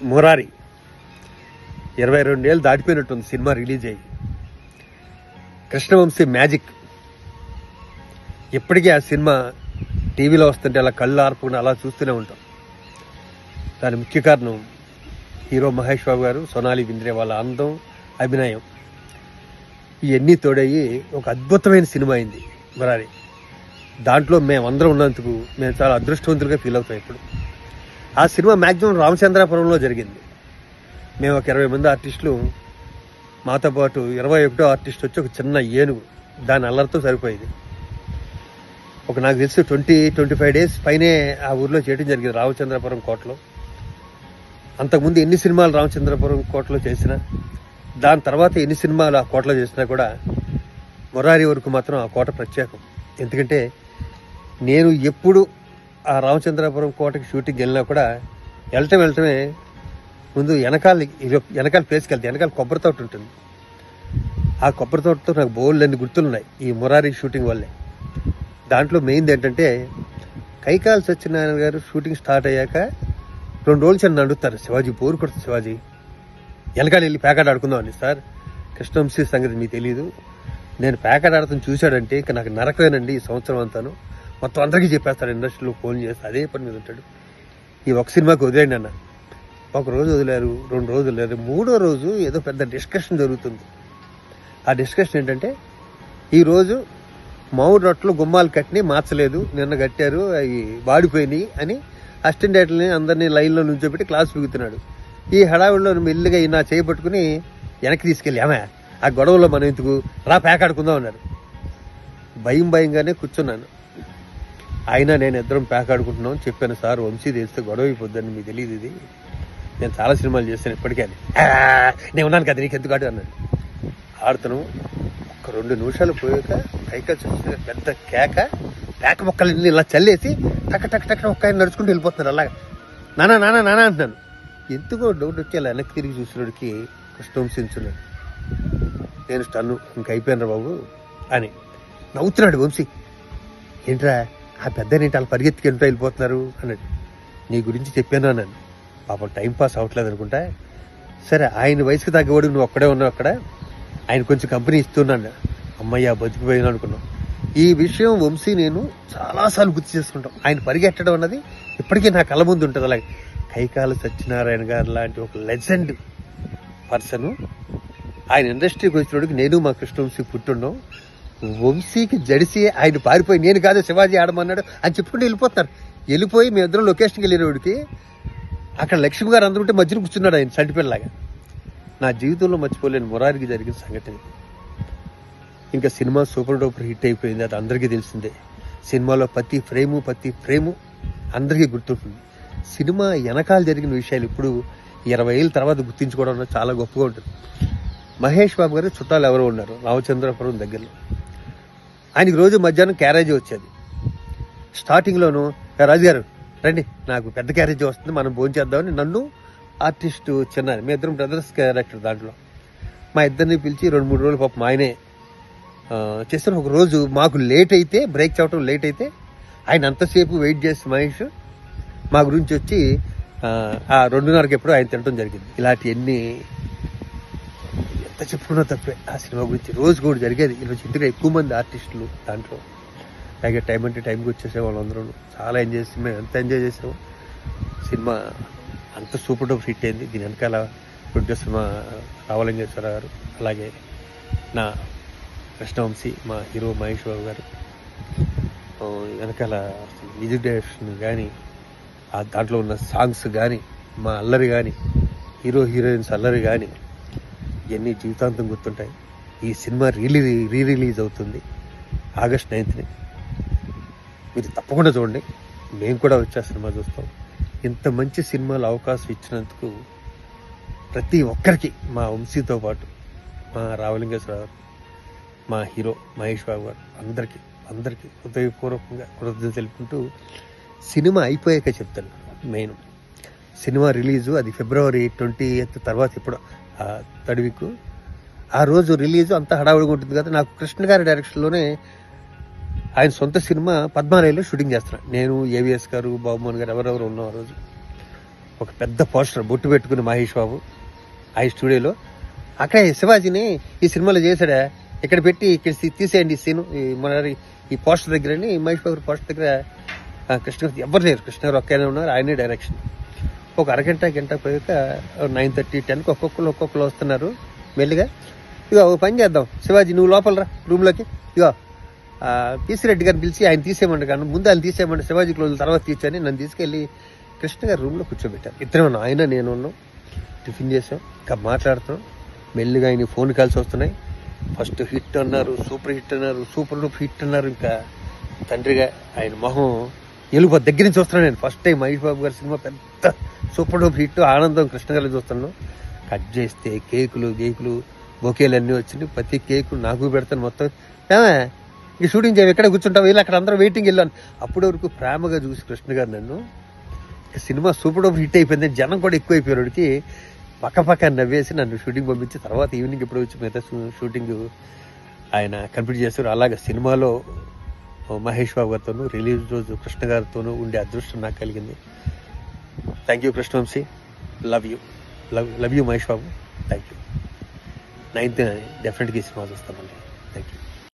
మురారి 22 ఏళ్ళు దాటిపోయినట్టుంది cinema release అయ్యి. Krishna Vamsi magic ఇప్పటికీ ఆ సినిమా టీవీలో వస్తుంటే అలా కళ్ళు ఆర్పుకుని అలా చూస్తూనే ఉంటాం. దాని ముఖ్య కారణం హీరో మహేష్ బాబు గారు, సోనాలి బింద్రే వాళ్ళ అందం, అభినయం ఇవన్నీ తోడయ్యి ఒక అద్భుతమైన సినిమా అయింది మురారి. దాంట్లో మేమందరం ఉన్నందుకు మేము చాలా అదృష్టవంతులుగా ఫీల్ అవుతాం. ఇప్పుడు ఆ సినిమా మ్యాక్సిమం రామచంద్రాపురంలో జరిగింది. మేము ఒక 20 మంది ఆర్టిస్టులు, మాతో పాటు 21వ ఆర్టిస్ట్ వచ్చి ఒక చిన్న ఏనుగు, దాని అల్లరితో సరిపోయింది. ఒక నాకు తెలిసి 20-25 డేస్ పైనే ఆ ఊర్లో చేయడం జరిగింది రామచంద్రపురం కోటలో. అంతకుముందు ఎన్ని సినిమాలు రామచంద్రపురం కోటలో చేసినా, దాని తర్వాత ఎన్ని సినిమాలు ఆ కోటలో చేసినా కూడా మురారి వరకు మాత్రం ఆ కోట ప్రత్యేకం. ఎందుకంటే నేను ఎప్పుడు ఆ రామచంద్రపురం కోటకి షూటింగ్ వెళ్ళినా కూడా వెళ్ళటమే ముందు వెనకాల ప్లేస్కి వెళ్తే వెనకాల కొబ్బరి తోట ఉంటుంది. ఆ కొబ్బరి తోటతో నాకు బోల్డ్ గుర్తులున్నాయి ఈ మురారి షూటింగ్ వల్లే. దాంట్లో మెయిన్ ఏంటంటే కైకాల సత్యనారాయణ గారు షూటింగ్ స్టార్ట్ అయ్యాక 2 రోజులు చిన్న అడుగుతారు, శివాజీ బోరు కొడుతుంది, శివాజీ వెనకాల వెళ్ళి ప్యాకెట్ ఆడుకుందామని. సార్, కృష్ణవంశీ సంగతి మీకు తెలియదు, నేను ప్యాకెట్ ఆడుతాను చూశాడంటే ఇక నాకు నరకమేనండి ఈ సంవత్సరం అంతాను, మొత్తం అందరికీ చెప్పేస్తాడు, ఇండస్ట్రీలో ఫోన్ చేస్తే అదే పని మీద ఉంటాడు. ఈ ఒక సినిమాకి వదిలేండి అన్న. ఒక రోజు వదిలేరు, 2 రోజులు వదిలేరు, 3వ రోజు ఏదో పెద్ద డిస్కషన్ జరుగుతుంది. ఆ డిస్కషన్ ఏంటంటే, ఈరోజు మామిడి రొట్టెలు గుమ్మాలు కట్టిని మార్చలేదు, నిన్న కట్టారు, అవి వాడిపోయినాయి అని అసిస్టెంట్ డైరెక్టర్ని అందరినీ లైన్లో నుంచోబెట్టి క్లాస్ పీగుతున్నాడు. ఈ హడావిడిలో మెల్లిగా నా చేయబట్టుకుని వెనక్కి తీసుకెళ్ళి, ఆమె ఆ గొడవలో మనం ఎందుకు రా ప్యాక్ ఆడుకుందాం అన్నారు. భయంగానే కూర్చున్నాను. అయినా నేను ఇద్దరం ప్యాక్ ఆడుకుంటున్నాం చెప్పాను. సార్, వంశీ తెలిస్తే గొడవ అయిపోద్దని మీకు తెలియదు, ఇది నేను చాలా సినిమాలు చేశాను ఇప్పటికే అని. నేను ఉన్నాను కదా నీకు ఎందుకు ఆడు అన్నాడు. ఆడుతున్నాం. ఒక 2 నిమిషాలు పోయాక కైకాల చూస్తే పెద్ద ప్యాక మొక్కలన్నీ ఇలా చల్లేసి టక్ ఒక్క ఆయన నడుచుకుంటూ వెళ్ళిపోతున్నారు. అలాగా నానా అంటున్నాను. ఎందుకో డౌట్ వచ్చి అలా వెనక్కి తిరిగి చూసినోడికి కృష్ణవంశీ ఉంచున్నాడు. నేను స్టన్ను, ఇంక అయిపోయినరా బాబు అని నవ్వుతున్నాడు. వంశీ, ఏంట్రా ఆ పెద్దనేంటి అలా పరిగెత్తుకుంటూ వెళ్ళిపోతున్నారు అన్నాడు. నీ గురించి చెప్పాను అన్నాను. పాపం టైం పాస్ అవ్వట్లేదు అనుకుంటా. సరే, ఆయన వయసుకు తగ్గవాడు నువ్వు ఒక్కడే ఉన్నావు అక్కడ, ఆయన కొంచెం కంపెనీ ఇస్తున్నాను. అమ్మయ్య బతికిపోయాను అనుకున్నాం. ఈ విషయం వంశీ నేను చాలాసార్లు గుర్తు చేసుకుంటాం. ఆయన పరిగెట్టడం అన్నది ఇప్పటికీ నా కళ్ళ ముందు ఉంటుంది. అలాగే కైకాల సత్యనారాయణ గారు లాంటి ఒక లెజెండ్ పర్సన్ ఆయన ఇండస్ట్రీకి వచ్చినోడికి నేను మా కృష్ణవంశీ పుట్టుండం. వంశీకి జడిసి ఆయన పారిపోయి నేను కాదు శివాజీ ఆడమన్నాడు అని చెప్పుకుంటూ వెళ్ళిపోతున్నారు. వెళ్ళిపోయి మేమిద్దరం లొకేషన్కి వెళ్ళినోడికి అక్కడ లక్ష్మి గారు అందరూ ఉంటే మధ్యలో కూర్చున్నాడు ఆయన సంటిపిల్లలాగా. నా జీవితంలో మర్చిపోలేని మురారికి జరిగిన సంఘటన. ఇంకా సినిమా సూపర్ డూపర్ హిట్ అయిపోయింది, అది అందరికీ తెలిసిందే. సినిమాలో ప్రతి ఫ్రేము అందరికీ గుర్తుంటుంది. సినిమా వెనకాల జరిగిన విషయాలు ఇప్పుడు 20 ఏళ్ళ తర్వాత గుర్తించుకోవడం చాలా గొప్పగా ఉంటుంది. మహేష్ బాబు గారు చుట్టాలు ఎవరో ఉన్నారు రామచంద్రపురం దగ్గరలో. ఆయనకి రోజు మధ్యాహ్నం క్యారేజీ వచ్చేది. స్టార్టింగ్లోనూ రాజుగారు రండి, నాకు పెద్ద క్యారేజీ వస్తుంది, మనం భోంచేద్దామని నన్ను ఆర్టిస్టు చిన్న, మీ ఇద్దరం బ్రదర్స్ క్యారెక్టర్ దాంట్లో మా ఇద్దరిని పిలిచి 2-3 రోజులు పాపం ఆయనే చేస్తాను. ఒక రోజు మాకు లేట్ అయితే, బ్రేక్ చేయడం లేట్ అయితే ఆయన అంతసేపు వెయిట్ చేసి మహేష్ మా గురించి వచ్చి ఆ 2:30కి ఎప్పుడో ఆయన తినడం జరిగింది. ఇలాంటి ఎన్ని ఎంత చెప్పుకున్నా తప్పే ఆ సినిమా గురించి. రోజు కూడా జరిగేది. ఈరోజు ఇంతగా ఎక్కువ మంది ఆర్టిస్టులు దాంట్లో, అలాగే టైం అంటే టైంకి వచ్చేసే వాళ్ళందరూ చాలా ఎంజాయ్ చేసి మేము ఎంత ఎంజాయ్ చేసాము. సినిమా అంత సూపర్ డూపర్ హిట్ అయింది. దీని వెనకాల ప్రొడ్యూసర్ మా రామలింగేశ్వర గారు, అలాగే నా కృష్ణవంశీ, మా హీరో మహేష్ బాబు గారు, వెనకాల మ్యూజిక్ డైరెక్షన్ కానీ, ఆ దాంట్లో ఉన్న సాంగ్స్ కానీ, మా అల్లరి కానీ, హీరోయిన్స్ అల్లరి కానీ, ఇవన్నీ జీవితాంతం గుర్తుంటాయి. ఈ సినిమా రిలీజ్ అవుతుంది ఆగస్ట్ 9th. మీరు తప్పకుండా చూడండి. మేము కూడా వచ్చే సినిమా చూస్తాం. ఇంత మంచి సినిమాలు అవకాశం ఇచ్చినందుకు ప్రతి ఒక్కరికి, మా వంశీతో పాటు మా రామలింగేశ్వర గారు, మా హీరో మహేష్ బాబు గారు, అందరికీ హృదయపూర్వకంగా కృతజ్ఞతలు తెలుపుకుంటూ, సినిమా అయిపోయాక చెప్తాను. మెయిన్ సినిమా రిలీజు అది February 20th తర్వాత ఇప్పుడు థర్డ్ వీక్. ఆ రోజు రిలీజు అంతా హడావుడిగా ఉంటుంది కదా. నాకు కృష్ణ గారి డైరెక్షన్లోనే ఆయన సొంత సినిమా పద్మాలయలో షూటింగ్ చేస్తున్నాను. నేను, ఏవిఎస్ గారు, బాబుమోహన్ గారు, ఎవరెవరు ఉన్నాం ఆ రోజు. ఒక పెద్ద పోస్టర్ బొట్టు పెట్టుకుని మహేష్ బాబు ఆ స్టూడియోలో అక్కడే శివాజీని ఈ సినిమాలో చేశాడా, ఇక్కడ పెట్టి ఇక్కడ తీసేయండి సీను ఈ పోస్టర్ దగ్గరని మహేష్ బాబు పోస్టర్ దగ్గర కృష్ణ ఎవరు లేరు, కృష్ణ గారు ఒక్కనే ఉన్నారు, ఆయనే డైరెక్షన్. ఒక అరగంట పోయాక 9:30, 10కి ఒక్కొక్కరు వస్తున్నారు మెల్లిగా. ఇక ఒక పని చేద్దాం శివాజీ, నువ్వు లోపల రా రూమ్లోకి, ఇగో పీసీ రెడ్డి గారిని పిలిచి ఆయన తీసేయమంట, కానీ ముందు ఆయన తీసేయమంటే శివాజీ క్లోజ్ తర్వాత తీర్చని నన్ను తీసుకెళ్ళి కృష్ణ గారి రూమ్లో కూర్చోబెట్టారు. ఇద్దరే ఉన్నాం, ఆయన నేను ఉన్నాం, టిఫిన్ చేసాం, ఇంకా మాట్లాడుతున్నాం. మెల్లిగా ఆయన ఫోన్ కాల్స్ వస్తున్నాయి. ఫస్ట్ హిట్ అన్నారు, సూపర్ హిట్ అన్నారు, సూపర్ డూపర్ హిట్ అన్నారు. ఇంకా తండ్రిగా ఆయన మొహం ఎలుపు దగ్గర నుంచి చూస్తున్నాను నేను. ఫస్ట్ టైం మహేష్ బాబు గారి సినిమా పెద్ద సూపర్ డూపర్ హిట్, ఆనందం కృష్ణ గారిని చూస్తున్నాను. కట్ చేస్తే కేకులు బొకేలు అన్నీ వచ్చినాయి. ప్రతి కేకు నాకు పెడతాను మొత్తం. ఈ షూటింగ్ చేయం, ఎక్కడ కూర్చుంటావు, వెళ్ళి అక్కడ అందరూ వెయిటింగ్ వెళ్ళాను. అప్పటి వరకు ప్రేమగా చూసి కృష్ణ గారు నన్ను, సినిమా సూపర్ డూపర్ హిట్ అయిపోయింది, జనం కూడా ఎక్కువ అయిపోయాడికి పక్క నవ్వేసి నన్ను షూటింగ్ పంపించి తర్వాత ఈవినింగ్ ఎప్పుడు వచ్చి మిగతా షూటింగ్ ఆయన కంప్లీట్ చేస్తారు. అలాగే సినిమాలో మహేష్ బాబు గారితోనూ రిలీజ్ రోజు కృష్ణ గారితోనూ ఉండే అదృష్టం నాకు కలిగింది. Thank you Krishna Vamsi, love you Mahesh Babu, thank you. 9th డెఫినెట్గా ఈ సినిమా చూస్తామండి.